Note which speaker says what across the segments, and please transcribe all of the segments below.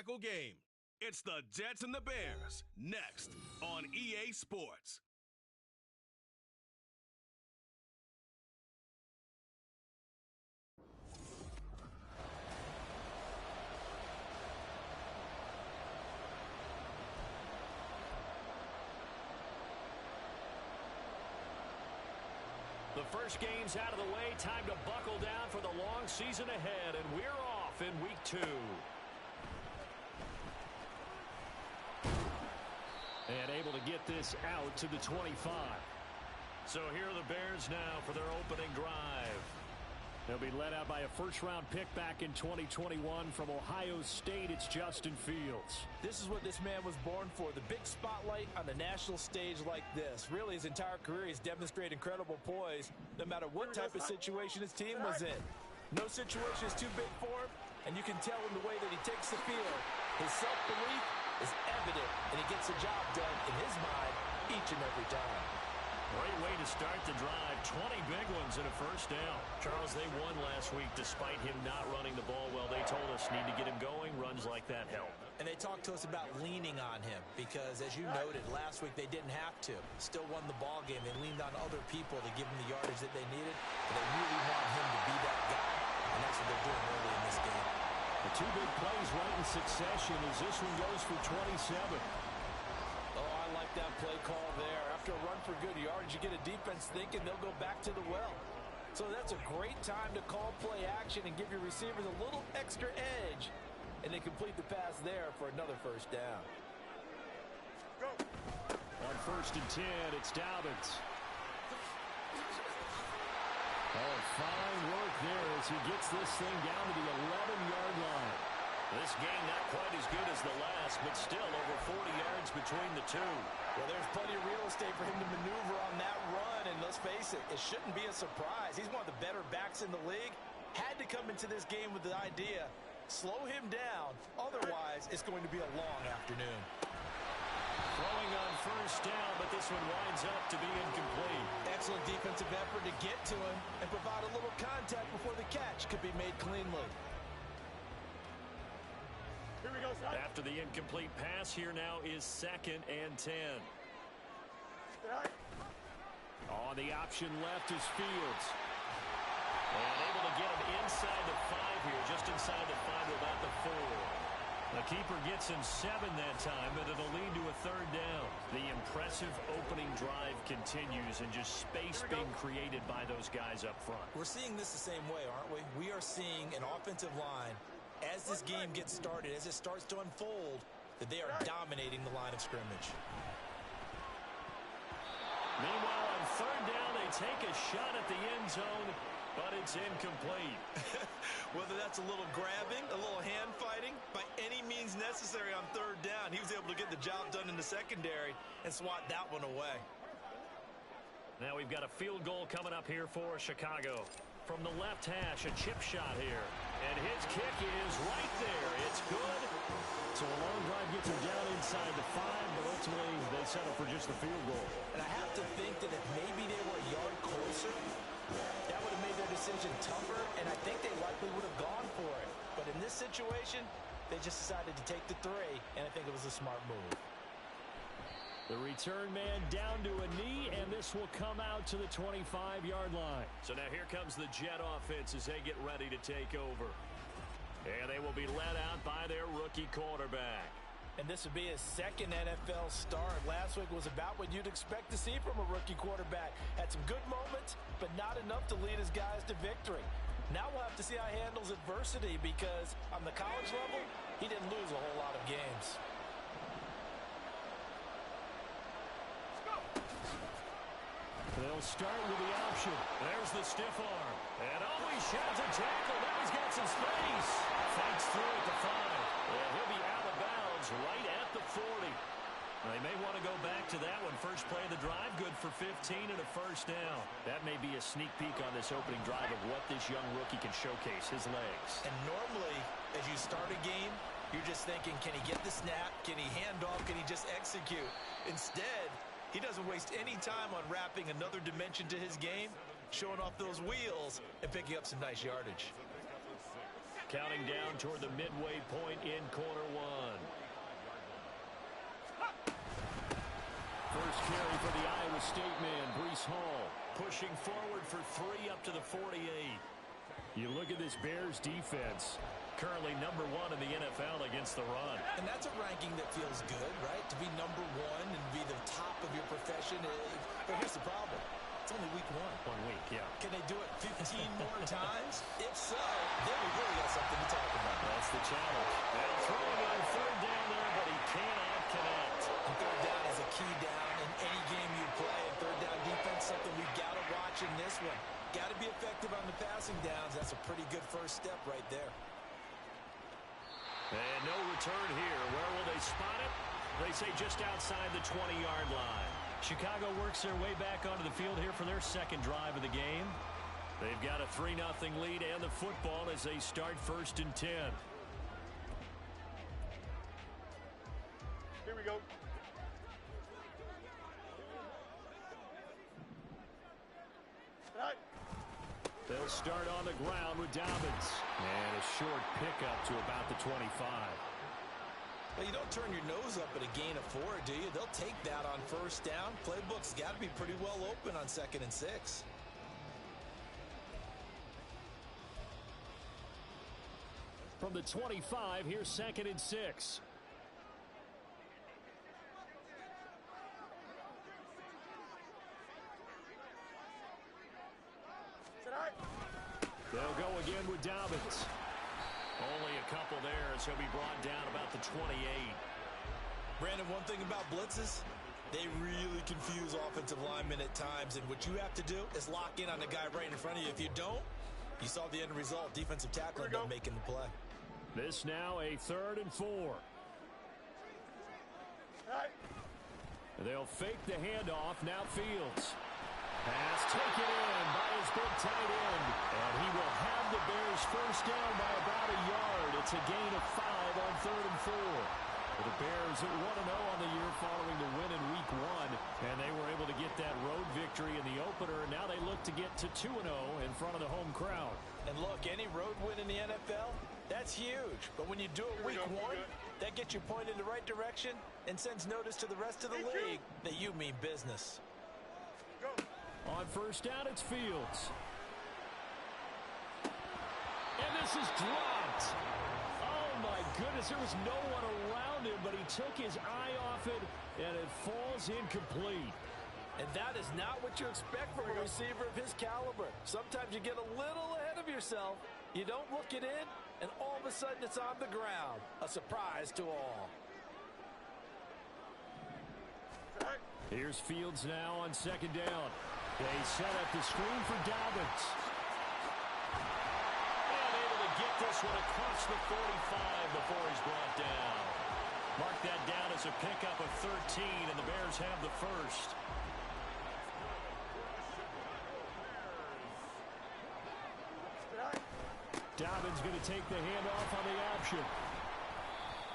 Speaker 1: tackle game. It's the Jets and the Bears, next on EA Sports.
Speaker 2: The first game's out of the way. Time to buckle down for the long season ahead, and we're off in week 2. And able to get this out to the 25. So here are the Bears now for their opening drive. They'll be led out by a first-round pick back in 2021 from Ohio State. It's Justin Fields.
Speaker 3: This is what this man was born for, the big spotlight on the national stage like this. Really, his entire career, he's demonstrated incredible poise no matter what type of situation his team was in. No situation is too big for him, and you can tell in the way that he takes the field. His self-belief is evident, and he gets the job done in his mind each and every time.
Speaker 2: Great way to start the drive. 20 big ones and a first down. Charles, they won last week despite him not running the ball well. They told us need to get him going. Runs like that help.
Speaker 3: And they talked to us about leaning on him because, as you noted, last week they didn't have to. Still won the ball game. They leaned on other people to give him the yardage that they needed. But they really want him to be that guy, and that's what they're doing early in this game.
Speaker 2: The 2 big plays right in succession as this one goes for 27.
Speaker 3: Oh, I like that play call there. After a run for good yardage, you get a defense thinking they'll go back to the well. So that's a great time to call play action and give your receivers a little extra edge. And they complete the pass there for another first down.
Speaker 2: Go. On 1st and 10, it's Dobbins. Oh, fine work there as he gets this thing down to the 11-yard line. This game not quite as good as the last, but still over 40 yards between the two.
Speaker 3: Well, there's plenty of real estate for him to maneuver on that run, and let's face it, it shouldn't be a surprise. He's one of the better backs in the league. Had to come into this game with the idea, slow him down, otherwise it's going to be a long afternoon.
Speaker 2: Throwing on first down, but this one winds up to be incomplete.
Speaker 3: Excellent defensive effort to get to him and provide a little contact before the catch could be made cleanly.
Speaker 2: Here we go, son. After the incomplete pass, here now is 2nd and 10. On the option left is Fields. And able to get him inside the 5 here, just inside the 5 to about the 4. The keeper gets him 7 that time, but it'll lead to a 3rd down. The impressive opening drive continues and just space being created by those guys up front.
Speaker 3: We're seeing this the same way, aren't we? We are seeing an offensive line as this game gets started, as it starts to unfold, that they are dominating the line of scrimmage.
Speaker 2: Meanwhile, on 3rd down, they take a shot at the end zone, but it's incomplete.
Speaker 3: Whether that's a little grabbing, a little hand fighting, by any means necessary on 3rd down, he was able to get the job done in the secondary and swat that one away.
Speaker 2: Now we've got a field goal coming up here for Chicago. From the left hash, a chip shot here. And his kick is right there. It's good. So a long drive gets him down inside the 5, but ultimately they settle for just the field goal.
Speaker 3: And I have to think that if maybe they were a yard closer, that would have made their decision tougher, and I think they likely would have gone for it. But in this situation, they just decided to take the 3, and I think it was a smart move.
Speaker 2: The return man down to a knee, and this will come out to the 25-yard line. So now here comes the Jet offense as they get ready to take over. And they will be led out by their rookie quarterback.
Speaker 3: And this would be his 2nd NFL start. Last week was about what you'd expect to see from a rookie quarterback. Had some good moments, but not enough to lead his guys to victory. Now we'll have to see how he handles adversity because on the college level, he didn't lose a whole lot of games.
Speaker 2: They'll start with the option. There's the stiff arm. And he sheds a tackle. Now he's got some space. Fights through at the 5. And he'll be out of bounds right at the 40. They may want to go back to that one. First play of the drive, good for 15 and a first down. That may be a sneak peek on this opening drive of what this young rookie can showcase, his legs.
Speaker 3: And normally, as you start a game, you're just thinking, can he get the snap? Can he hand off? Can he just execute? Instead, he doesn't waste any time on wrapping another dimension to his game, showing off those wheels, and picking up some nice yardage.
Speaker 2: Counting down toward the midway point in quarter 1. Ohio State man, Breece Hall, pushing forward for 3 up to the 48. You look at this Bears defense, currently #1 in the NFL against the run.
Speaker 3: And that's a ranking that feels good, right? To be #1 and be the top of your profession. But here's the problem. It's only week 1.
Speaker 2: 1 week, yeah.
Speaker 3: Can they do it 15 more times? If so, then we really got something to talk about.
Speaker 2: That's the challenge. They'll throw it on 3rd down there, but he cannot connect.
Speaker 3: And 3rd down is a key down in any game you play. And 3rd down defense, something we've got to watch in this one. Got to be effective on the passing downs. That's a pretty good first step right there.
Speaker 2: And no return here. Where will they spot it? They say just outside the 20-yard line. Chicago works their way back onto the field here for their second drive of the game. They've got a 3-0 lead and the football as they start 1st and 10.
Speaker 4: Here we go.
Speaker 2: They'll start on the ground with Dobbins. And a short pickup to about the 25.
Speaker 3: Well, you don't turn your nose up at a gain of 4, do you? They'll take that on 1st down. Playbook's got to be pretty well open on 2nd and 6.
Speaker 2: From the 25, here's 2nd and 6. They'll go again with Dobbins. Only a couple there as he'll be brought down about the 28.
Speaker 3: Brandon, one thing about blitzes, they really confuse offensive linemen at times, and what you have to do is lock in on the guy right in front of you. If you don't, you saw the end result. Defensive tackle ended up making the play.
Speaker 2: This now a 3rd and 4. They'll fake the handoff. Now Fields. Pass taken in by his big tight end. And he will have the Bears 1st down by about a yard. It's a gain of 5 on 3rd and 4. The Bears at 1-0 on the year following the win in week 1. And they were able to get that road victory in the opener. And now they look to get to 2-0 in front of the home crowd.
Speaker 3: And look, any road win in the NFL, that's huge. But when you do it week 1, that gets you pointed in the right direction and sends notice to the rest of the league that you mean business.
Speaker 2: On 1st down, it's Fields. And this is dropped. Oh, my goodness. There was no one around him, but he took his eye off it, and it falls incomplete.
Speaker 3: And that is not what you expect from a receiver of his caliber. Sometimes you get a little ahead of yourself. You don't look it in, and all of a sudden it's on the ground. A surprise to all.
Speaker 2: Here's Fields now on 2nd down. They set up the screen for Dobbins. And able to get this one across the 45 before he's brought down. Mark that down as a pickup of 13, and the Bears have the 1st. Dobbins going to take the handoff on the option.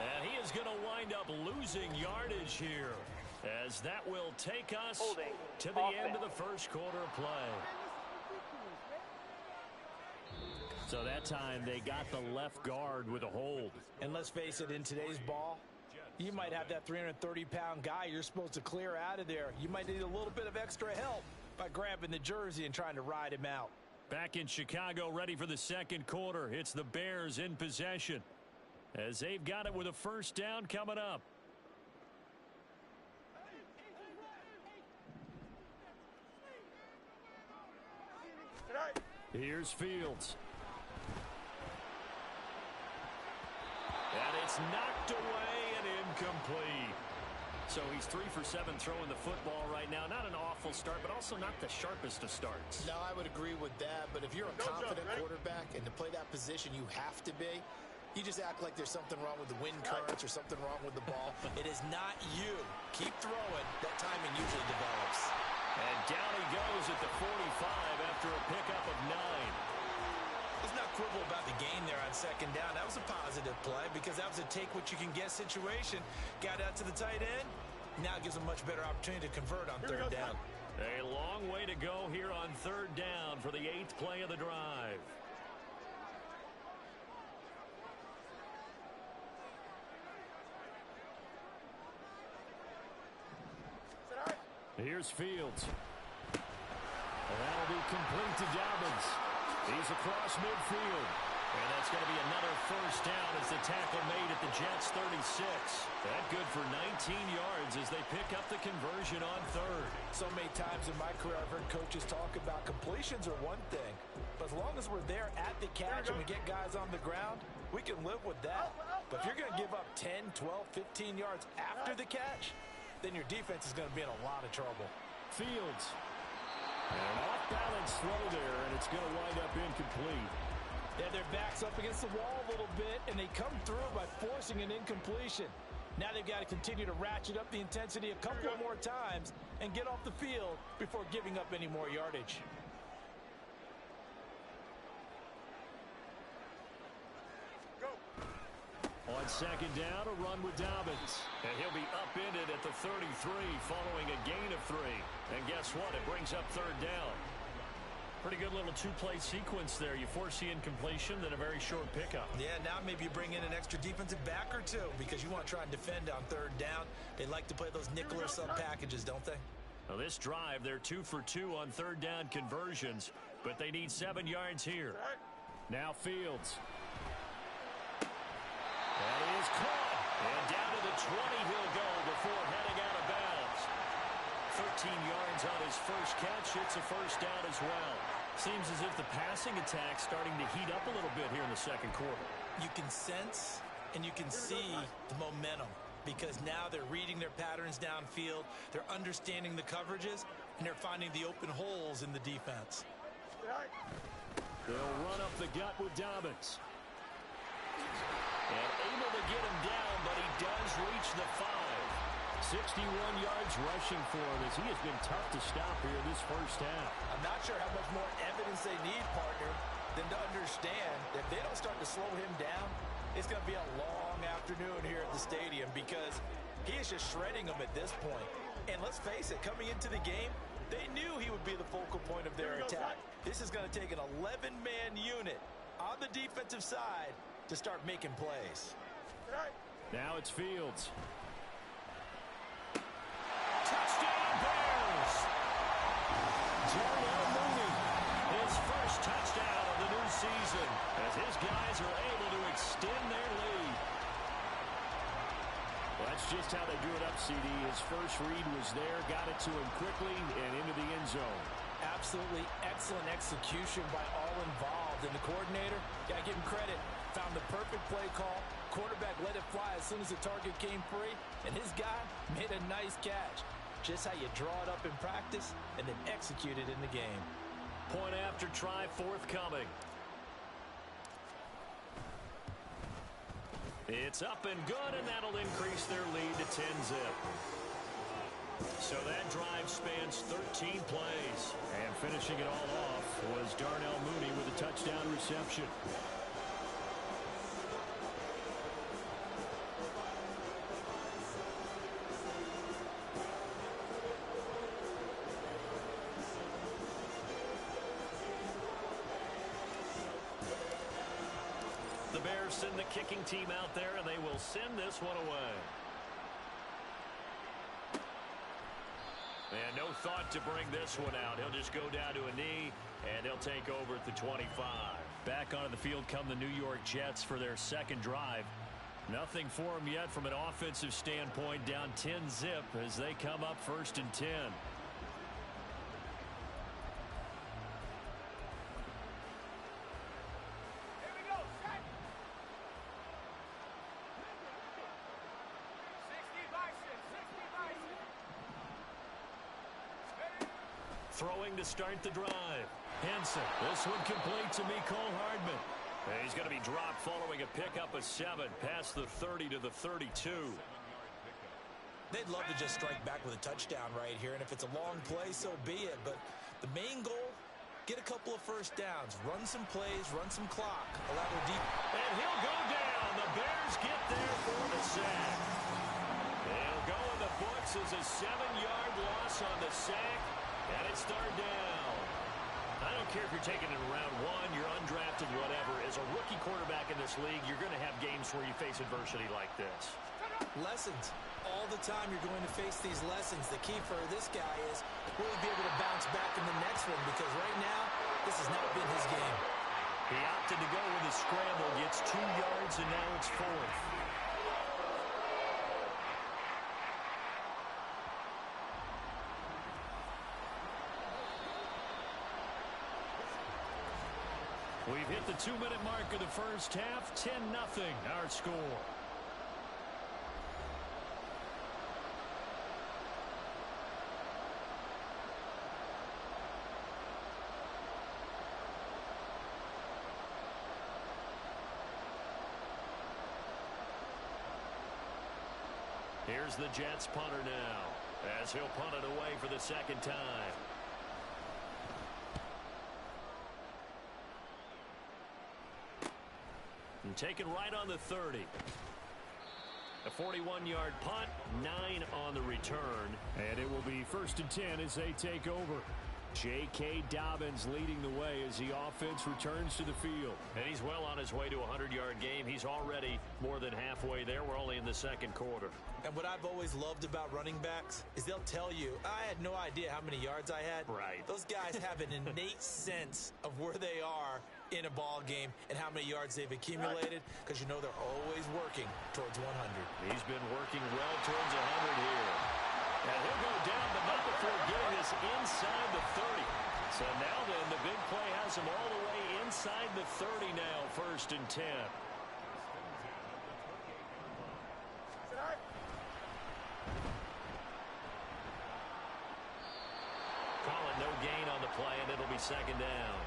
Speaker 2: And he is going to wind up losing yardage here, as that will take us to the end of the 1st quarter of play. So that time they got the left guard with a hold.
Speaker 3: And let's face it, in today's ball, you might have that 330-pound guy you're supposed to clear out of there. You might need a little bit of extra help by grabbing the jersey and trying to ride him out.
Speaker 2: Back in Chicago, ready for the 2nd quarter. It's the Bears in possession, as they've got it with a 1st down coming up. Here's Fields. And it's knocked away and incomplete. So he's 3 for 7 throwing the football right now. Not an awful start, but also not the sharpest of starts.
Speaker 5: No, I would agree with that. But if you're a confident quarterback and to play that position, you have to be. You just act like there's something wrong with the wind currents or something wrong with the ball.
Speaker 3: It is not you. Keep throwing. That timing usually develops.
Speaker 2: And down he goes at the 45 after a pickup of 9.
Speaker 3: Let's not quibble about the gain there on 2nd down. That was a positive play because that was a take-what-you-can-get situation. Got out to the tight end. Now it gives a much better opportunity to convert on 3rd down.
Speaker 2: A long way to go here on 3rd down for the 8th play of the drive. Here's Fields. And that'll be complete to Dobbins. He's across midfield. And that's going to be another first down as the tackle made at the Jets' 36. That good for 19 yards as they pick up the conversion on third.
Speaker 3: So many times in my career, I've heard coaches talk about completions are one thing. But as long as we're there at the catch and we get guys on the ground, we can live with that. But if you're going to give up 10, 12, 15 yards after the catch, then your defense is going to be in a lot of trouble.
Speaker 2: Fields. And an off-balance throw there, and it's going to wind up incomplete.
Speaker 3: They have their backs up against the wall a little bit, and they come through by forcing an incompletion. Now they've got to continue to ratchet up the intensity a couple of more times and get off the field before giving up any more yardage.
Speaker 2: On second down, a run with Dobbins. And he'll be upended at the 33 following a gain of 3. And guess what? It brings up third down. Pretty good little two-play sequence there. You force the incompletion, then a very short pickup.
Speaker 3: Yeah, now maybe you bring in an extra defensive back or two because you want to try and defend on third down. They like to play those nickel or sub packages, don't they?
Speaker 2: Now this drive, they're 2 for 2 on third down conversions, but they need 7 yards here. Now Fields. That is caught. And down to the 20 he'll go before heading out of bounds. 13 yards on his first catch. It's a first down as well. Seems as if the passing attack's starting to heat up a little bit here in the second quarter.
Speaker 3: You can sense and you can see the momentum because now they're reading their patterns downfield. They're understanding the coverages, and they're finding the open holes in the defense.
Speaker 2: They'll run up the gut with Dobbins. And able to get him down, but he does reach the 5. 61 yards rushing for him as he has been tough to stop here this first half.
Speaker 3: I'm not sure how much more evidence they need, partner, than to understand that if they don't start to slow him down, it's going to be a long afternoon here at the stadium because he is just shredding them at this point. And let's face it, coming into the game, they knew he would be the focal point of their attack. This is going to take an 11-man unit on the defensive side to start making plays.
Speaker 2: Now it's Fields. Touchdown Bears! Darnell Mooney, his first touchdown of the new season as his guys are able to extend their lead. Well, that's just how they drew it up, CD. His first read was there, got it to him quickly and into the end zone.
Speaker 3: Absolutely excellent execution by all involved. And the coordinator, got to give him credit, found the perfect play call. Quarterback let it fly as soon as the target came free. And his guy made a nice catch. Just how you draw it up in practice and then execute it in the game.
Speaker 2: Point after try forthcoming. It's up and good, and that'll increase their lead to 10-zip. So that drive spans 13 plays. And finishing it all off was Darnell Mooney with a touchdown reception. The Bears send the kicking team out there, and they will send this one away. And no thought to bring this one out. He'll just go down to a knee, and they'll take over at the 25. Back onto the field come the New York Jets for their second drive. Nothing for them yet from an offensive standpoint, down 10-zip as they come up 1st and 10. Throwing to start the drive. Henson. This one complete to Mecole Hardman. And he's going to be dropped following a pickup of 7 past the 30 to the 32.
Speaker 3: They'd love to just strike back with a touchdown right here. And if it's a long play, so be it. But the main goal, get a couple of first downs. Run some plays, run some clock. Allow their deep.
Speaker 2: And he'll go down. The Bears get there for the sack. They'll go in the books as a 7-yard loss on the sack. And it's third down. I don't care if you're taking it in round 1, you're undrafted, whatever. As a rookie quarterback in this league, you're going to have games where you face adversity like this.
Speaker 3: Lessons. All the time you're going to face these lessons. The key for this guy is will he be able to bounce back in the next one? Because right now, this has not been his game.
Speaker 2: He opted to go with a scramble, gets 2 yards, and now it's 4th. We've hit the 2-minute mark of the first half. 10-0 our score. Here's the Jets punter now, as he'll punt it away for the second time. And taken right on the 30. A 41-yard punt, 9 on the return. And it will be 1st and 10 as they take over. J.K. Dobbins leading the way as the offense returns to the field. And he's well on his way to a 100-yard game. He's already more than halfway there. We're only in the second quarter.
Speaker 3: And what I've always loved about running backs is they'll tell you, I had no idea how many yards I had.
Speaker 2: Right.
Speaker 3: Those guys have an innate sense of where they are in a ball game and how many yards they've accumulated, because you know they're always working towards 100.
Speaker 2: He's been working well towards 100 here. And he'll go down, but not before getting this inside the 30. So now then, the big play has him all the way inside the 30 now, 1st and 10. Calling no gain on the play, and it'll be 2nd down.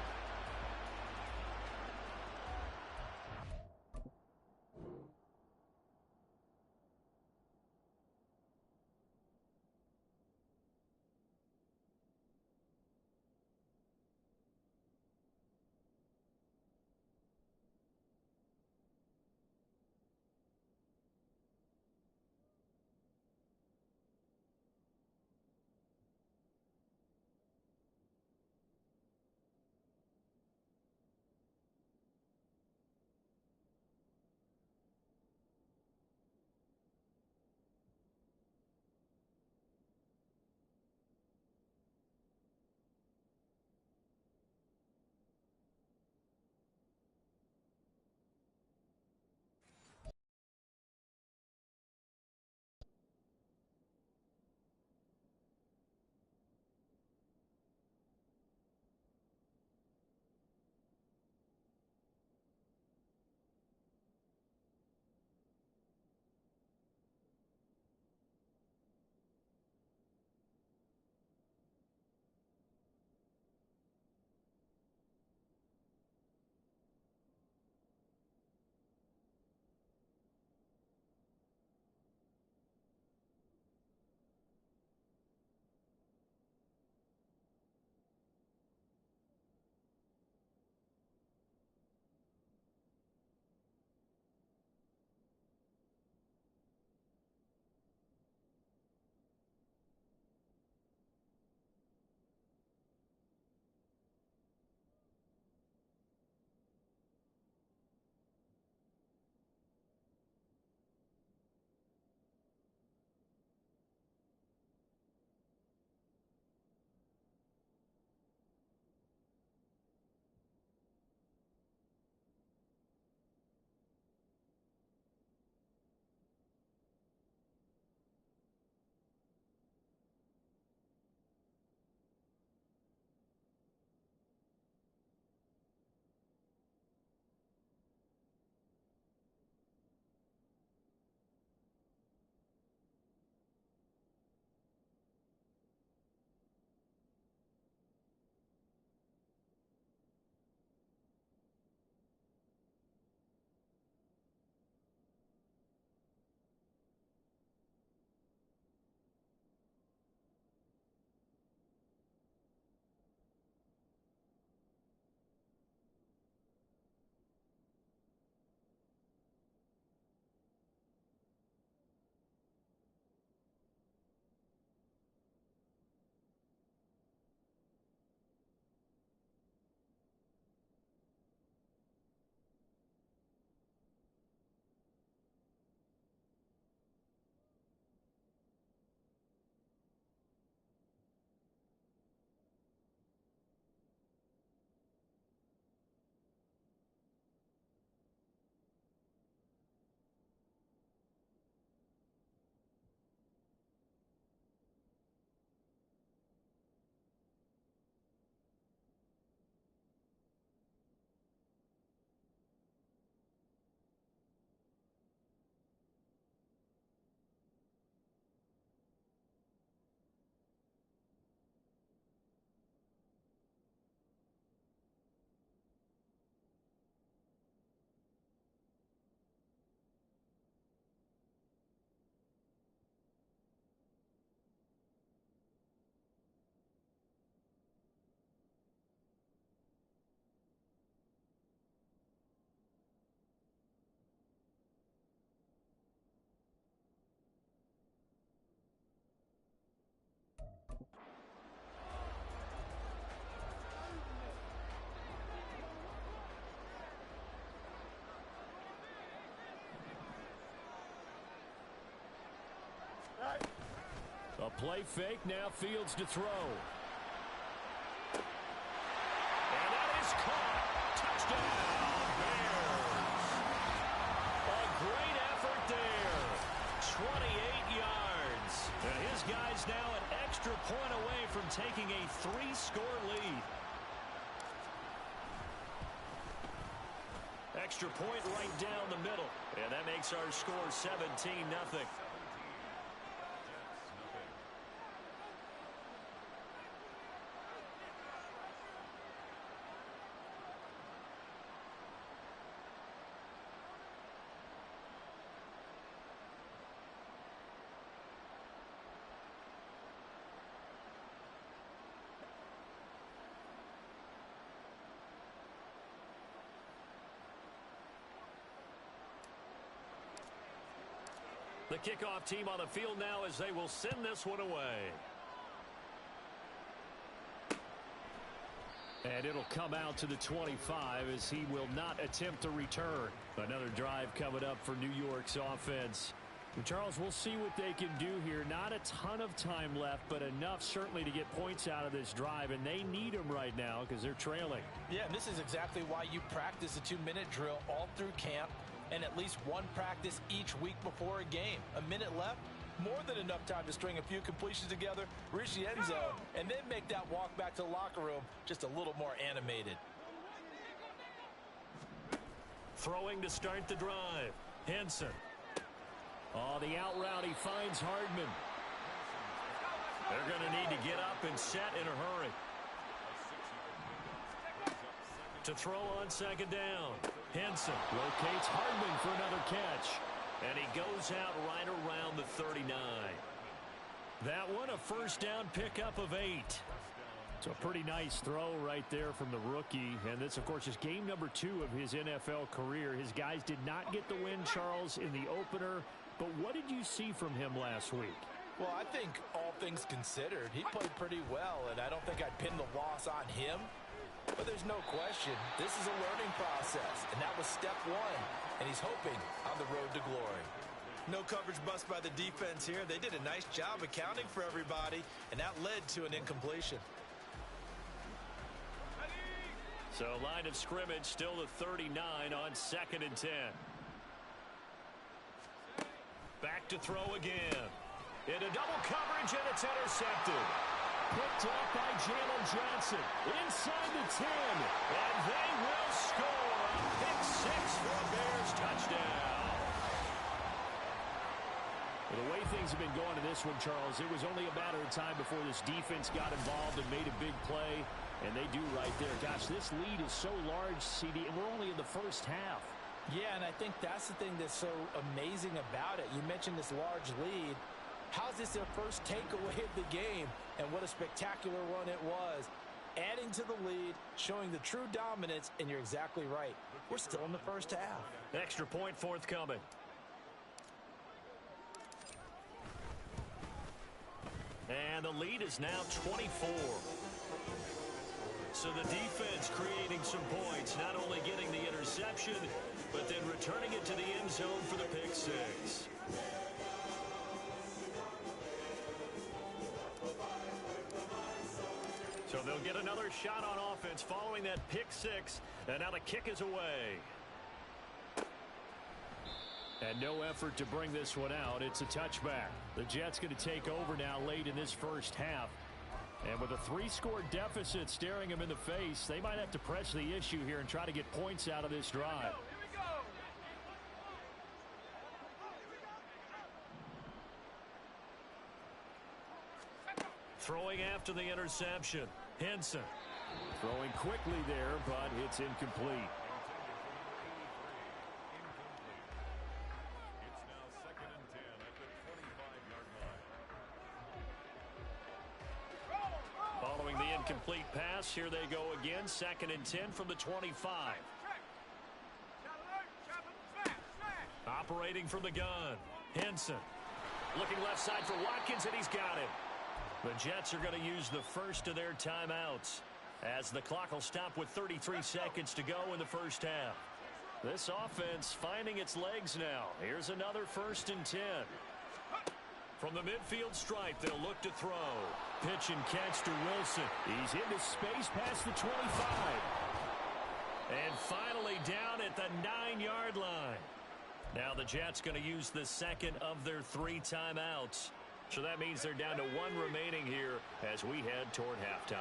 Speaker 2: A play fake, now Fields to throw. And that is caught. Touchdown, Bears. A great effort there. 28 yards. And his guys now an extra point away from taking a 3-score lead. Extra point right down the middle. And that makes our score 17-0. The kickoff team on the field now as they will send this one away. And it'll come out to the 25 as he will not attempt to return. Another drive coming up for New York's offense. And Charles, we'll see what they can do here. Not a ton of time left, but enough certainly to get points out of this drive. And they need them right now because they're trailing.
Speaker 3: Yeah, and this is exactly why you practice a 2-minute drill all through camp. And at least one practice each week before a game. A minute left, more than enough time to string a few completions together, reach the end zone, and then make that walk back to the locker room just a little more animated.
Speaker 2: Throwing to start the drive. Henson. Oh, the out route, he finds Hardman. They're going to need to get up and set in a hurry. To throw on second down. Henson locates Hardman for another catch. And he goes out right around the 39. That one a first down pickup of 8. So a pretty nice throw right there from the rookie. And this, of course, is game number 2 of his NFL career. His guys did not get the win, Charles, in the opener. But what did you see from him last week?
Speaker 3: Well, I think all things considered, he played pretty well. And I don't think I'd pin the loss on him. But there's no question, this is a learning process, and that was step 1, and he's hoping on the road to glory.
Speaker 4: No coverage bust by the defense here. They did a nice job accounting for everybody, and that led to an incompletion.
Speaker 2: So line of scrimmage still the 39 on 2nd and 10. Back to throw again. Into double coverage, and it's intercepted. Picked up by Jalen Johnson. Inside the 10. And they will score. A pick 6 for a Bears touchdown. Well, the way things have been going in this one, Charles, it was only a matter of time before this defense got involved and made a big play. And they do right there. Gosh, this lead is so large, CD, and we're only in the first half.
Speaker 3: Yeah, and I think that's the thing that's so amazing about it. You mentioned this large lead. How's this their first takeaway of the game? And what a spectacular run it was. Adding to the lead, showing the true dominance, and you're exactly right. We're still in the first half.
Speaker 2: Extra point forthcoming. And the lead is now 24. So the defense creating some points, not only getting the interception, but then returning it to the end zone for the pick 6. So they'll get another shot on offense following that pick 6. And now the kick is away. And no effort to bring this one out. It's a touchback. The Jets going to take over now late in this first half. And with a 3-score deficit staring them in the face, they might have to press the issue here and try to get points out of this drive. Throwing after the interception. Henson throwing quickly there, but it's incomplete. Following the incomplete pass, here they go again. 2nd and 10 from the 25. Operating from the gun. Henson looking left side for Watkins, and he's got it. The Jets are going to use the first of their timeouts as the clock will stop with 33 seconds to go in the first half. This offense finding its legs now. Here's another 1st and 10. From the midfield stripe, they'll look to throw. Pitch and catch to Wilson. He's into space past the 25. And finally down at the 9-yard line. Now the Jets going to use the second of their 3 timeouts. So that means they're down to 1 remaining here as we head toward halftime.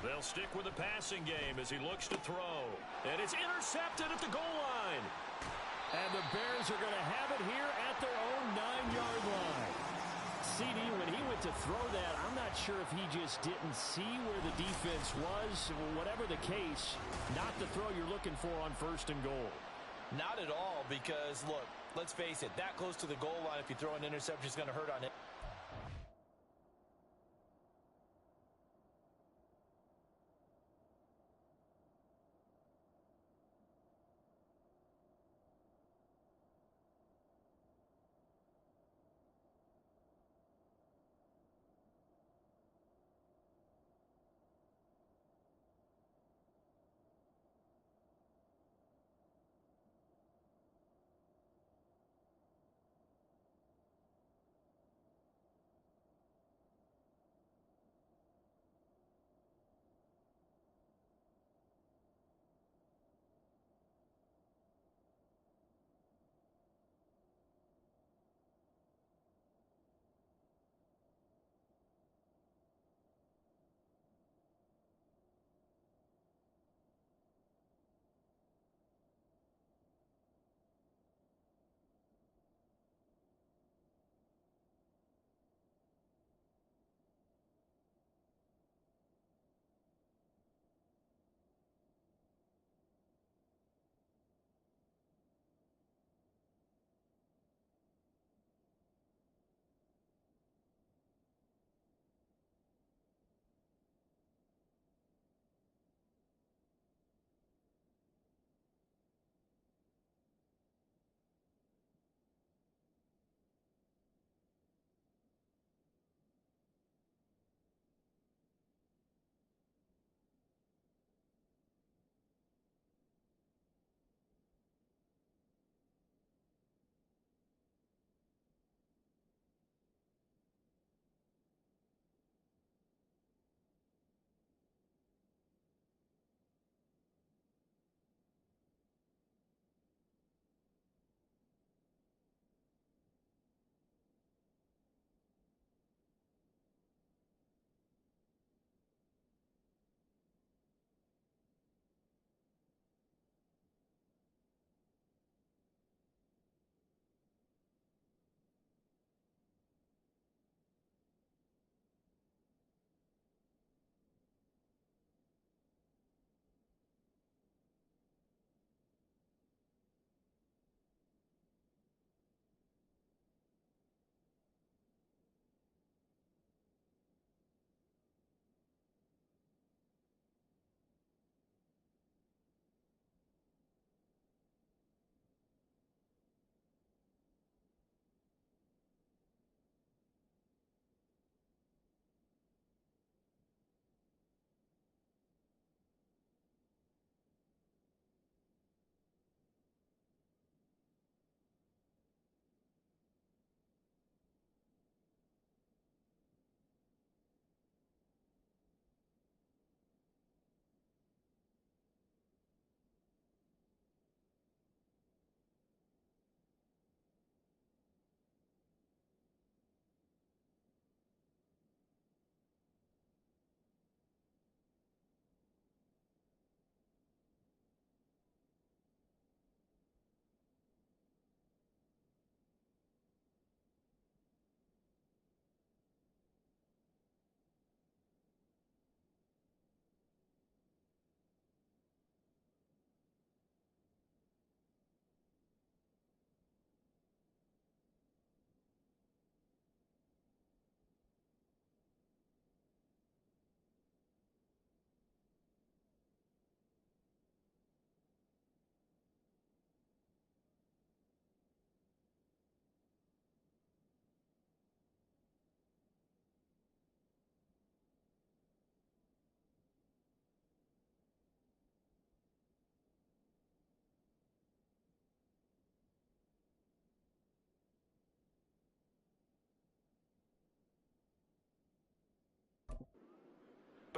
Speaker 2: They'll stick with the passing game as he looks to throw. And it's intercepted at the goal line. And the Bears are going to have it here at their own 9-yard line. CD, when he went to throw that, I'm not sure if he just didn't see where the defense was. Whatever the case, not the throw you're looking for on 1st and goal.
Speaker 3: Not at all, because, look, let's face it, that close to the goal line, if you throw an interception, is going to hurt on it.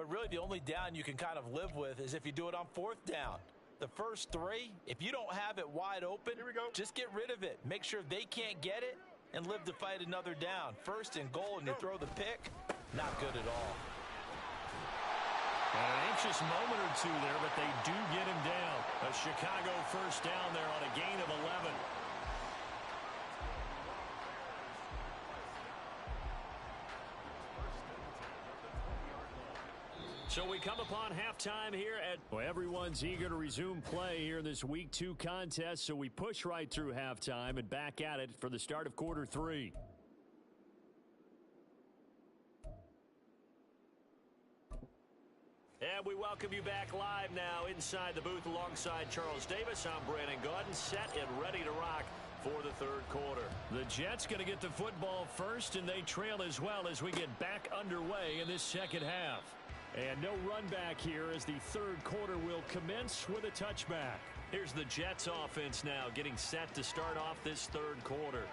Speaker 3: But really, the only down you can kind of live with is if you do it on 4th down. The first 3, if you don't have it wide open, just get rid of it. Make sure they can't get it and live to fight another down. 1st and goal, and you throw the pick, not good at all.
Speaker 2: An anxious moment or two there, but they do get him down. A Chicago first down there on a gain of 11. So we come upon halftime here at... Well, everyone's eager to resume play here in this Week 2 contest, so we push right through halftime and back at it for the start of quarter 3. And we welcome you back live now inside the booth alongside Charles Davis. I'm Brandon Gaudin, set and ready to rock for the 3rd quarter. The Jets going to get the football first, and they trail as well as we get back underway in this second half. And no run back here as the 3rd quarter will commence with a touchback. Here's the Jets offense now getting set to start off this 3rd quarter.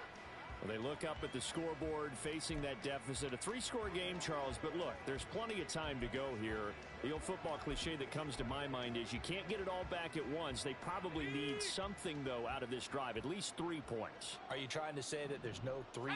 Speaker 2: Well, they look up at the scoreboard facing that deficit. A 3-score game, Charles, but look, there's plenty of time to go here. The old football cliche that comes to my mind is you can't get it all back at once. They probably need something, though, out of this drive, at least 3 points.
Speaker 3: Are you trying to say that there's no 3...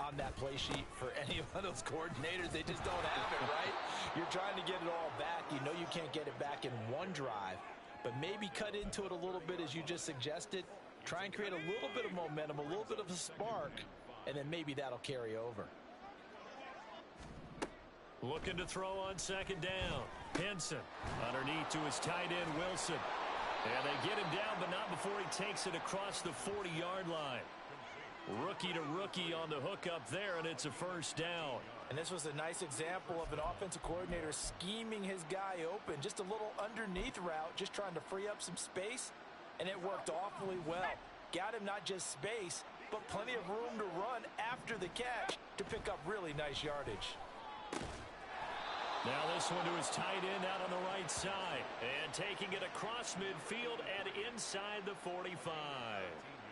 Speaker 3: on that play sheet for any of those coordinators. They just don't have it, right? You're trying to get it all back. You know you can't get it back in one drive, but maybe cut into it a little bit as you just suggested. Try and create a little bit of momentum, a little bit of a spark, and then maybe that'll carry over.
Speaker 2: Looking to throw on second down. Henson underneath to his tight end, Wilson. And they get him down, but not before he takes it across the 40-yard line. Rookie to rookie on the hookup there, and it's a first down.
Speaker 3: And this was a nice example of an offensive coordinator scheming his guy open. Just a little underneath route, just trying to free up some space, and it worked awfully well. Got him not just space, but plenty of room to run after the catch to pick up really nice yardage.
Speaker 2: Now this one to his tight end out on the right side. And taking it across midfield and inside the 45.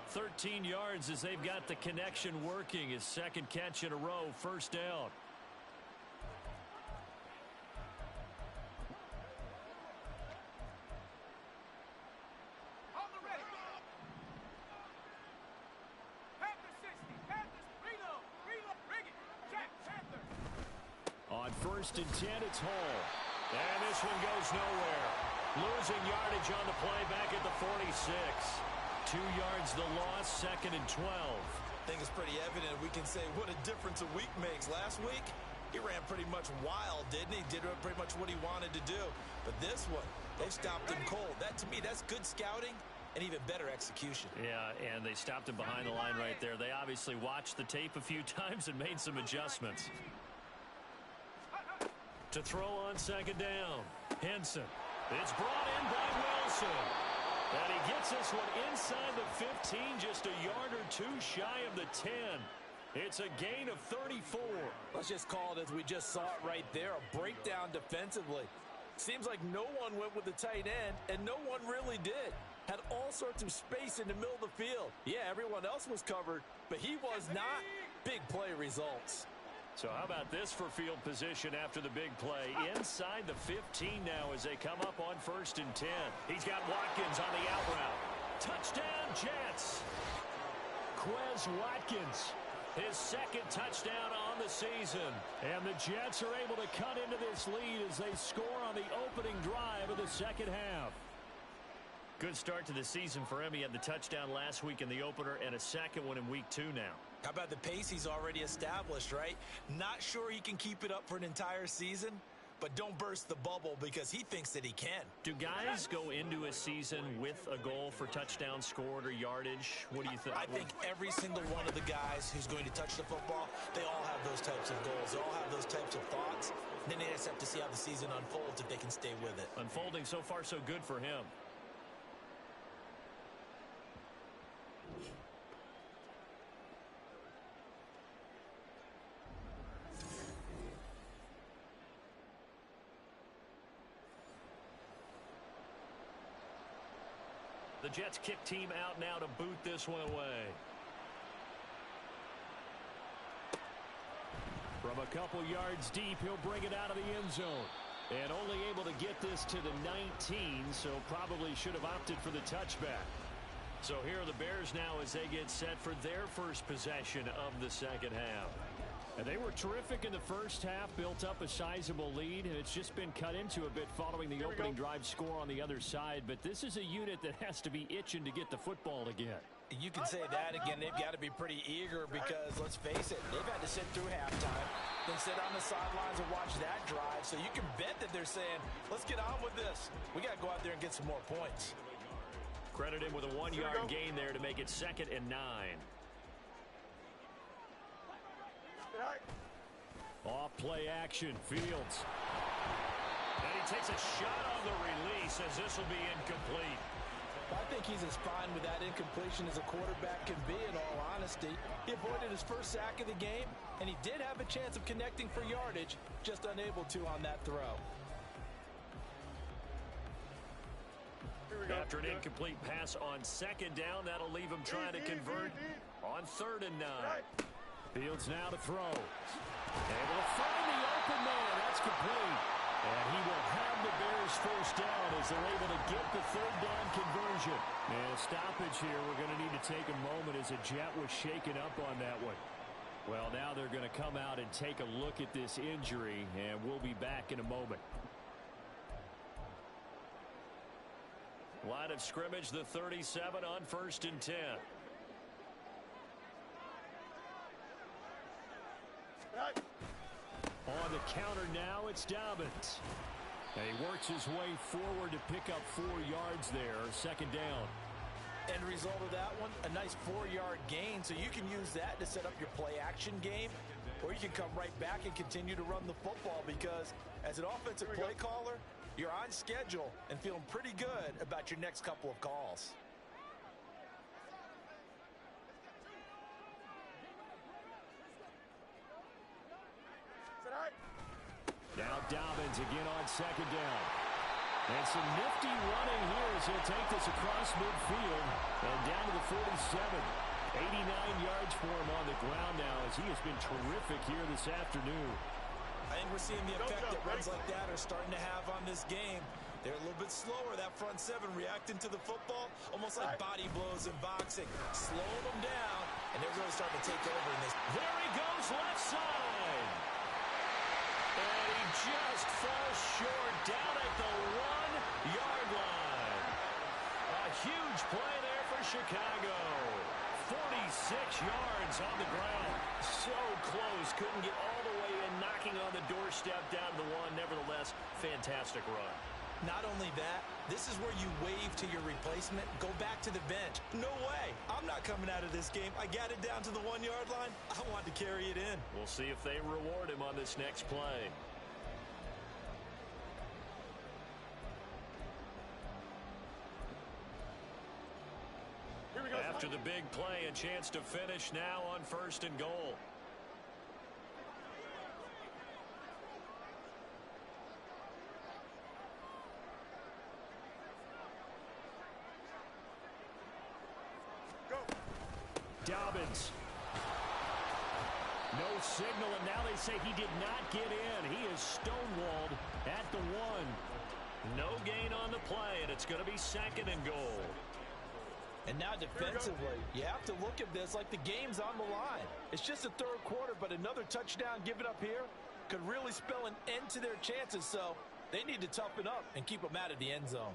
Speaker 2: 13 yards as they've got the connection working. His second catch in a row, first down. On 1st and 10, it's Hall. And this one goes nowhere. Losing yardage on the play back at the 46. 2 yards the loss, 2nd and 12.
Speaker 4: I think it's pretty evident we can say what a difference a week makes. Last week, he ran pretty much wild, didn't he? Did pretty much what he wanted to do. But this one, they stopped him cold. That, to me, that's good scouting and even better execution.
Speaker 2: Yeah, and they stopped him behind the line right there. They obviously watched the tape a few times and made some adjustments. To throw on 2nd down. Henson. It's brought in by Wilson. And he gets this one inside the 15, just a yard or two shy of the 10. It's a gain of 34.
Speaker 3: Let's just call it as we just saw it right there, a breakdown defensively. Seems like no one went with the tight end, and no one really did. Had all sorts of space in the middle of the field. Yeah, everyone else was covered, but he was not. Big play results.
Speaker 2: So how about this for field position after the big play? Inside the 15 now as they come up on 1st and 10. He's got Watkins on the out route. Touchdown, Jets. Quez Watkins, his second touchdown on the season. And the Jets are able to cut into this lead as they score on the opening drive of the second half. Good start to the season for him. He had the touchdown last week in the opener and a second one in week 2 now.
Speaker 4: How about the pace he's already established, right? Not sure he can keep it up for an entire season, but don't burst the bubble because he thinks that he can.
Speaker 2: Do guys go into a season with a goal for touchdown scored or yardage? What do you think?
Speaker 4: I think every single one of the guys who's going to touch the football, they all have those types of goals. They all have those types of thoughts. Then they just have to see how the season unfolds if they can stay with it.
Speaker 2: Unfolding so far so good for him. The Jets kick team out now to boot this one away. From a couple yards deep, he'll bring it out of the end zone. And only able to get this to the 19, so probably should have opted for the touchback. So here are the Bears now as they get set for their first possession of the second half. And they were terrific in the first half, built up a sizable lead, and it's just been cut into a bit following the opening drive score on the other side. But this is a unit that has to be itching to get the football again.
Speaker 3: You can say that again. They've got to be pretty eager because, let's face it, they've had to sit through halftime, then sit on the sidelines and watch that drive. So you can bet that they're saying, let's get on with this. We got to go out there and get some more points.
Speaker 2: Credit him with a 1-yard gain there to make it 2nd and 9. Off play action, Fields. And he takes a shot on the release as this will be incomplete.
Speaker 3: I think he's as fine with that incompletion as a quarterback can be, in all honesty. He avoided his first sack of the game, and he did have a chance of connecting for yardage, just unable to on that throw.
Speaker 2: After an incomplete pass on 2nd down, that'll leave him trying to convert on 3rd and 9. Fields now to throw. Able to find the open man. That's complete. And he will have the Bears first down as they're able to get the 3rd down conversion. And a stoppage here. We're going to need to take a moment as a Jet was shaken up on that one. Well, now they're going to come out and take a look at this injury, and we'll be back in a moment. Line of scrimmage, the 37 on 1st and 10. On the counter now, it's Dobbins. And he works his way forward to pick up 4 yards there, 2nd down.
Speaker 3: End result of that one, a nice 4-yard gain, so you can use that to set up your play-action game, or you can come right back and continue to run the football because as an offensive play caller, you're on schedule and feeling pretty good about your next couple of calls.
Speaker 2: Now Dobbins again on second down. And some nifty running here as he'll take this across midfield and down to the 47. 89 yards for him on the ground now as he has been terrific here this afternoon.
Speaker 4: I think we're seeing the effect that runs like that are starting to have on this game. They're a little bit slower, that front seven reacting to the football, almost like body blows in boxing. Slowing them down, and they're really starting to take over in this.
Speaker 2: There he goes, left side. And he just falls short down at the 1-yard line. A huge play there for Chicago. 46 yards on the ground. So close. Couldn't get all the way in, knocking on the doorstep down to the 1. Nevertheless, fantastic run.
Speaker 4: Not only that, this is where you wave to your replacement, go back to the bench. No way. I'm not coming out of this game. I got it down to the 1-yard line. I want to carry it in.
Speaker 2: We'll see if they reward him on this next play. After the big play, a chance to finish now on 1st and goal. Dobbins. No signal, and now they say he did not get in. He is stonewalled at the 1. No gain on the play, and it's going to be 2nd and goal.
Speaker 3: And now defensively, you have to look at this like the game's on the line. It's just the 3rd quarter, but another touchdown given up here could really spell an end to their chances, so they need to toughen up and keep them out of the end zone.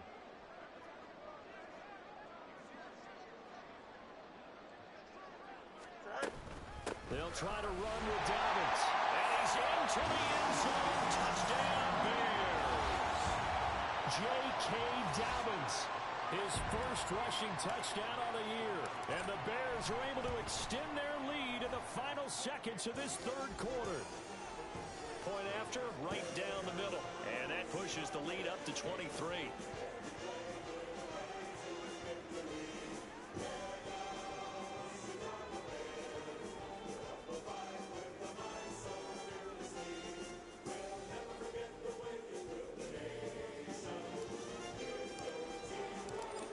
Speaker 2: They'll try to run with Dobbins. And he's into the end zone. Touchdown, Bears. J.K. Dobbins. His first rushing touchdown on the year. And the Bears are able to extend their lead in the final seconds of this 3rd quarter. Point after, right down the middle. And that pushes the lead up to 23.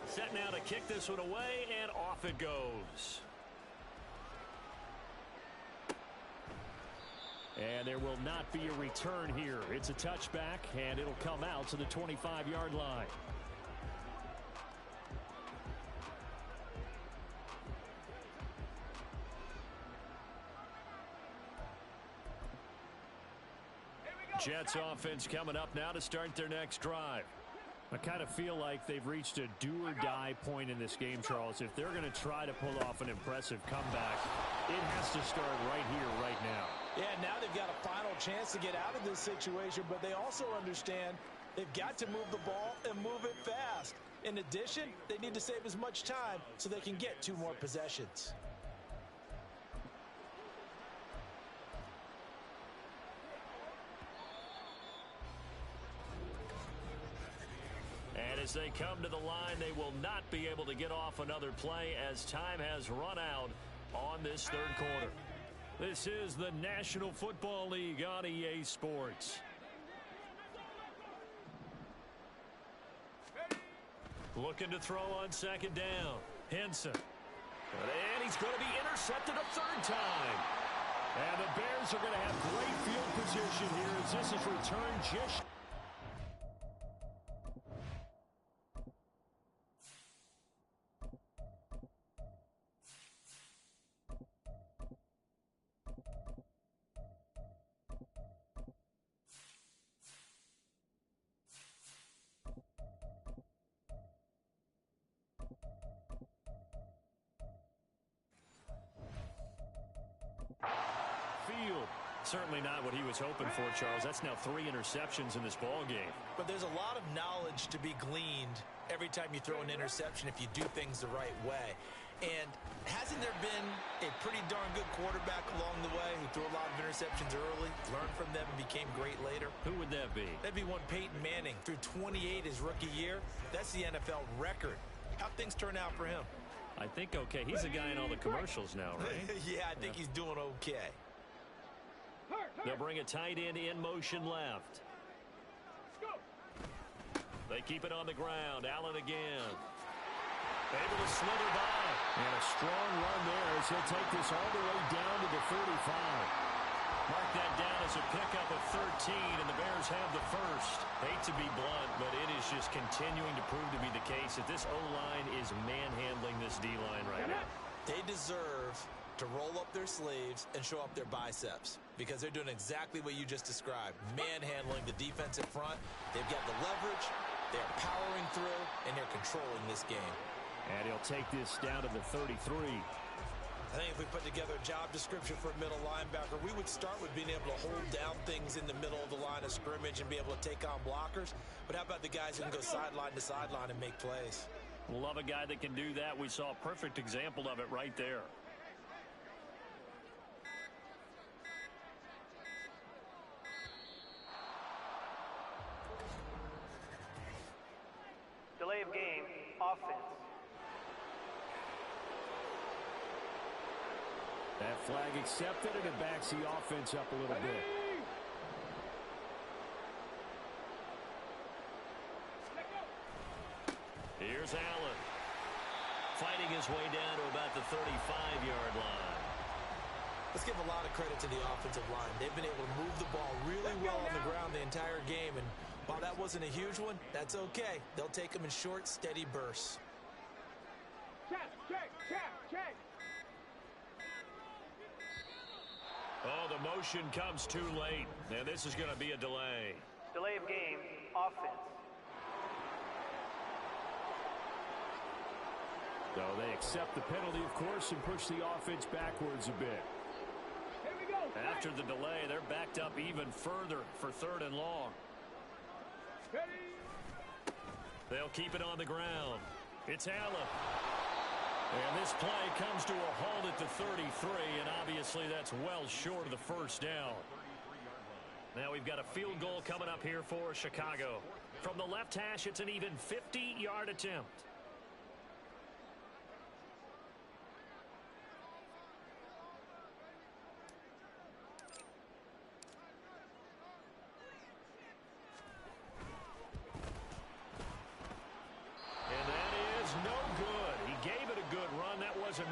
Speaker 2: Set now to kick this one away, and off it goes. And there will not be a return here. It's a touchback, and it'll come out to the 25-yard line. Jets offense coming up now to start their next drive. I kind of feel like they've reached a do-or-die point in this game, Charles. If they're going to try to pull off an impressive comeback, it has to start right here, right now.
Speaker 3: Yeah, now they've got a final chance to get out of this situation, but they also understand they've got to move the ball and move it fast. In addition, they need to save as much time so they can get 2 more possessions.
Speaker 2: And as they come to the line, they will not be able to get off another play as time has run out on this 3rd quarter. This is the National Football League on EA Sports. Looking to throw on 2nd down. Henson. And he's going to be intercepted a 3rd time. And the Bears are going to have great field position here as this is returned just... Certainly not what he was hoping for, Charles. That's now 3 interceptions in this ball game.
Speaker 3: But there's a lot of knowledge to be gleaned
Speaker 4: every time you throw an interception if you do things the right way. And hasn't there been a pretty darn good quarterback along the way who threw a lot of interceptions early, learned from them, and became great later?
Speaker 2: Who would that be?
Speaker 4: That'd be one Peyton Manning. Threw 28 his rookie year. That's the NFL record. How'd things turn out for him?
Speaker 2: I think okay. He's a guy in all the commercials now, right?
Speaker 4: Yeah, I think he's doing okay.
Speaker 2: They'll bring a tight end in motion left. They keep it on the ground. Allen again. Able to slither by. And a strong run there as he'll take this all the way down to the 45. Mark that down as a pickup of 13, and the Bears have the first. Hate to be blunt, but it is just continuing to prove to be the case that this O-line is manhandling this D-line right now.
Speaker 4: They deserve to roll up their sleeves and show up their biceps because they're doing exactly what you just described, manhandling the defensive front. They've got the leverage, they're powering through, and they're controlling this game.
Speaker 2: And he'll take this down to the 33.
Speaker 4: I think if we put together a job description for a middle linebacker, we would start with being able to hold down things in the middle of the line of scrimmage and be able to take on blockers. But how about the guys who can go sideline to sideline and make plays?
Speaker 2: Love a guy that can do that. We saw a perfect example of it right there.
Speaker 6: Delay of game, offense.
Speaker 2: That flag accepted, and it backs the offense up a little bit. Here's Allen. Fighting his way down to about the 35-yard line.
Speaker 4: Let's give a lot of credit to the offensive line. They've been able to move the ball really well on the ground the entire game, and while that wasn't a huge one, that's okay. They'll take them in short, steady bursts.
Speaker 6: Check.
Speaker 2: Oh, the motion comes too late, and this is going to be a delay.
Speaker 6: Delay of game, offense.
Speaker 2: So they accept the penalty, of course, and push the offense backwards a bit.
Speaker 6: Here we go.
Speaker 2: After the delay, they're backed up even further for 3rd and long. They'll keep it on the ground. It's Allen. And this play comes to a halt at the 33, and obviously that's well short of the first down. Now we've got a field goal coming up here for Chicago. From the left hash, it's an even 50-yard attempt.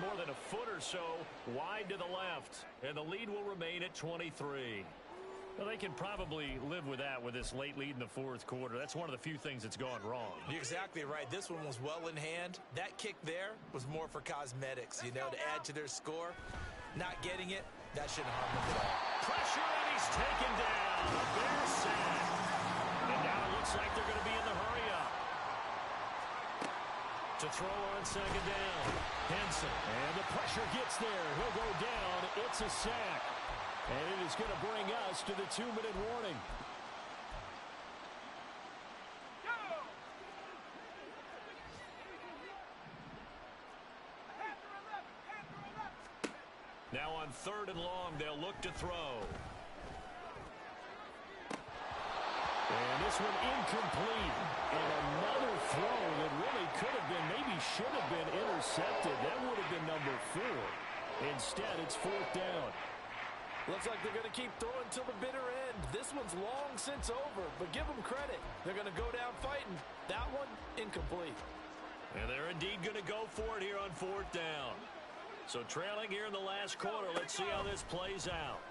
Speaker 2: More than a foot or so wide to the left, and the lead will remain at 23. Well, they can probably live with that with this late lead in the 4th quarter. That's one of the few things that's gone wrong.
Speaker 4: You're exactly right. This one was well in hand. That kick there was more for cosmetics, you know, to add to their score. Not getting it, that shouldn't harm them at all.
Speaker 2: Pressure, and he's taken down. A Bear sack. And now it looks like they're going to be in the hurry-up. To throw on 2nd down. Henson. And the pressure gets there. He'll go down. It's a sack. And it is going to bring us to the 2-minute warning. Now on 3rd and long, they'll look to throw. And this one incomplete. And another throw that really could have been, maybe should have been intercepted. That would have been number 4. Instead, it's 4th down.
Speaker 3: Looks like they're going to keep throwing till the bitter end. This one's long since over, but give them credit. They're going to go down fighting. That one, incomplete.
Speaker 2: And they're indeed going to go for it here on 4th down. So trailing here in the last quarter, let's see how this plays out.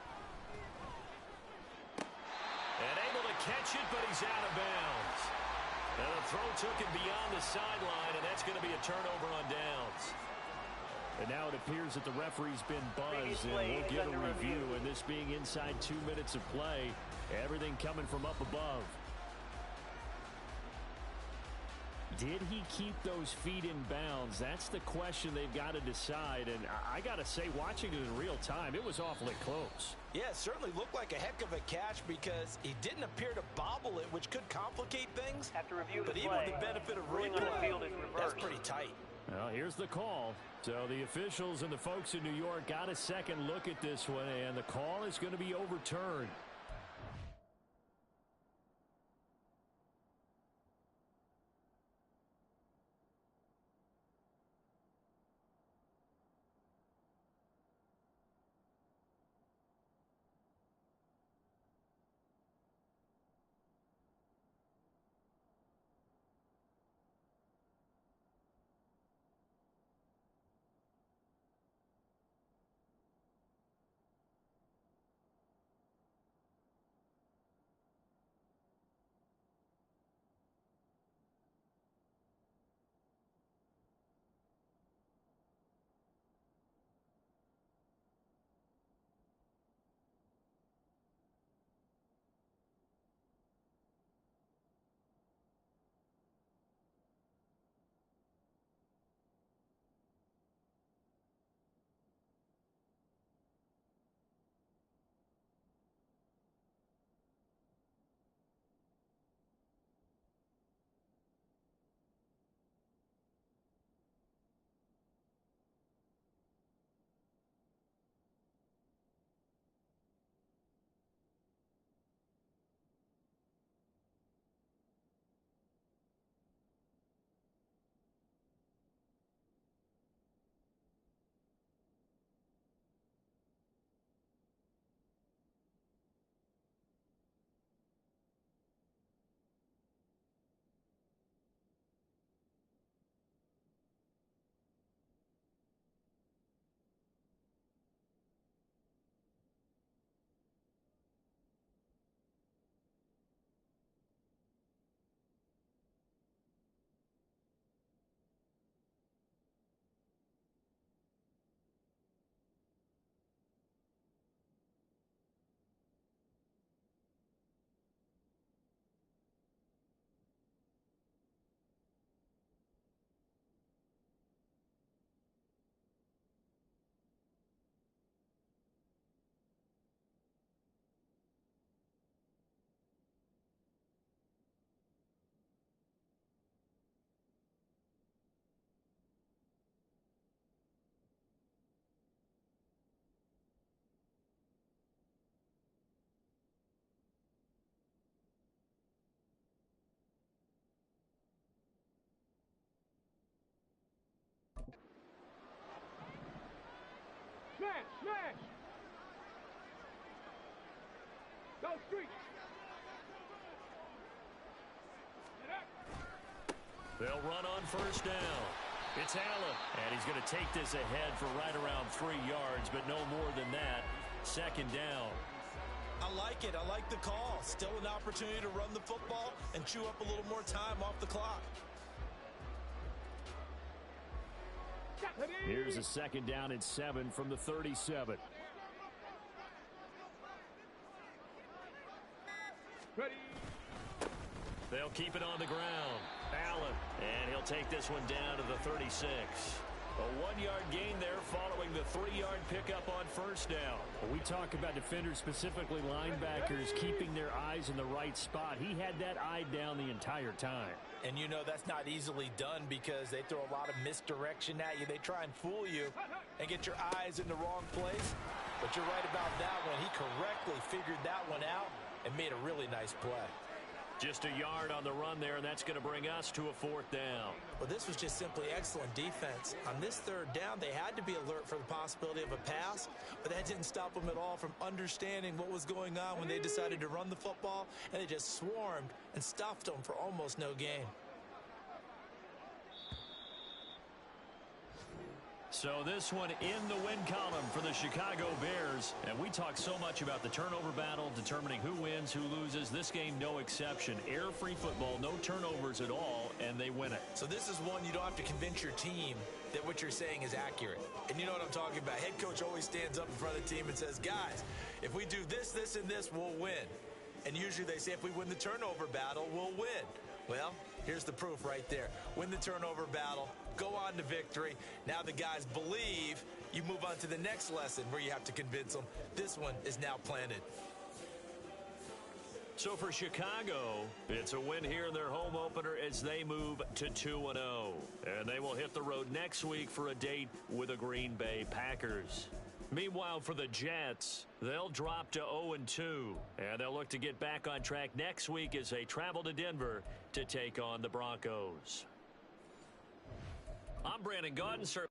Speaker 2: And able to catch it, but he's out of bounds. And the throw took it beyond the sideline, and that's going to be a turnover on downs. And now it appears that the referee's been buzzed, and we'll get a review. And this being inside 2 minutes of play, everything coming from up above. Did he keep those feet in bounds? That's the question they've got to decide. And I got to say, watching it in real time, it was awfully close.
Speaker 3: Yeah, it certainly looked like a heck of a catch because he didn't appear to bobble it, which could complicate things.
Speaker 6: After review
Speaker 3: But
Speaker 6: the
Speaker 3: even
Speaker 6: play,
Speaker 3: with the benefit of
Speaker 6: ruling on the
Speaker 3: replay,
Speaker 6: field is
Speaker 3: that's
Speaker 6: reversed.
Speaker 3: pretty tight.
Speaker 2: Well, here's the call. So the officials and the folks in New York got a second look at this one, and the call is going to be overturned.
Speaker 6: Smash! Smash! Go street!
Speaker 2: They'll run on first down. It's Allen, and he's going to take this ahead for right around 3 yards, but no more than that. Second down.
Speaker 4: I like it. I like the call. Still an opportunity to run the football and chew up a little more time off the clock.
Speaker 2: Here's a second down and 7 from the 37.
Speaker 6: Ready!
Speaker 2: They'll keep it on the ground. Allen, and he'll take this one down to the 36. A 1-yard gain there following the 3-yard pickup on first down. When we talk about defenders, specifically linebackers, keeping their eyes in the right spot, he had that eye down the entire time.
Speaker 3: And you know that's not easily done because they throw a lot of misdirection at you. They try and fool you and get your eyes in the wrong place. But you're right about that one. He correctly figured that one out and made a really nice play.
Speaker 2: Just a yard on the run there, and that's going to bring us to a 4th down.
Speaker 3: Well, this was just simply excellent defense. On this 3rd down, they had to be alert for the possibility of a pass, but that didn't stop them at all from understanding what was going on when they decided to run the football, and they just swarmed and stuffed them for almost no gain.
Speaker 2: So this one in the win column for the Chicago Bears. And we talk so much about the turnover battle, determining who wins, who loses. This game, no exception. Air-free football, no turnovers at all, and they win it.
Speaker 3: So this is one you don't have to convince your team that what you're saying is accurate. And you know what I'm talking about. Head coach always stands up in front of the team and says, guys, if we do this, this, and this, we'll win. And usually they say if we win the turnover battle, we'll win. Well,
Speaker 4: Here's the proof right there. Win the turnover battle, go on to victory. Now the guys believe. You move on to the next lesson where you have to convince them. This one is now planted.
Speaker 2: So for Chicago, it's a win here in their home opener as they move to 2-0. And they will hit the road next week for a date with the Green Bay Packers. Meanwhile, for the Jets, they'll drop to 0-2. And they'll look to get back on track next week as they travel to Denver to take on the Broncos. I'm Brandon Gaudin, sir.